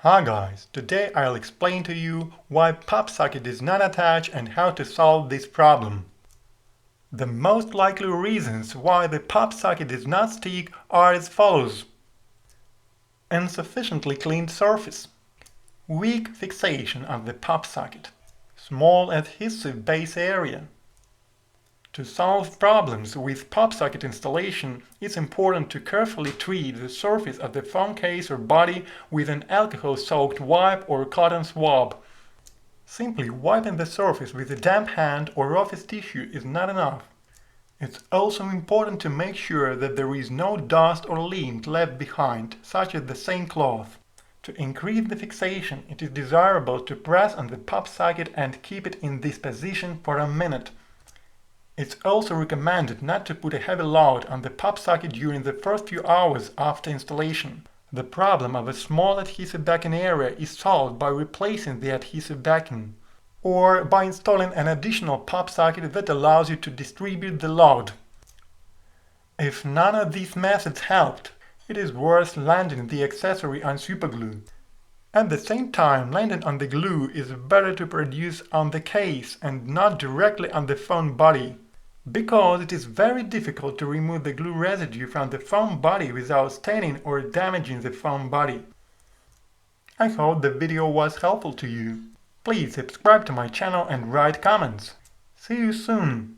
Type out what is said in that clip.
Hi guys, today I'll explain to you why PopSocket is not attached and how to solve this problem. The most likely reasons why the PopSocket does not stick are as follows. Insufficiently cleaned surface, weak fixation of the PopSocket, small adhesive base area. To solve problems with PopSocket installation, it's important to carefully treat the surface of the phone case or body with an alcohol-soaked wipe or cotton swab. Simply wiping the surface with a damp hand or office tissue is not enough. It's also important to make sure that there is no dust or lint left behind, such as the same cloth. To increase the fixation, it is desirable to press on the PopSocket and keep it in this position for a minute. It's also recommended not to put a heavy load on the PopSocket during the first few hours after installation. The problem of a small adhesive backing area is solved by replacing the adhesive backing, or by installing an additional PopSocket that allows you to distribute the load. If none of these methods helped, it is worth landing the accessory on superglue. At the same time, landing on the glue is better to produce on the case and not directly on the phone body, because it is very difficult to remove the glue residue from the phone body without staining or damaging the phone body. I hope the video was helpful to you. Please subscribe to my channel and write comments. See you soon!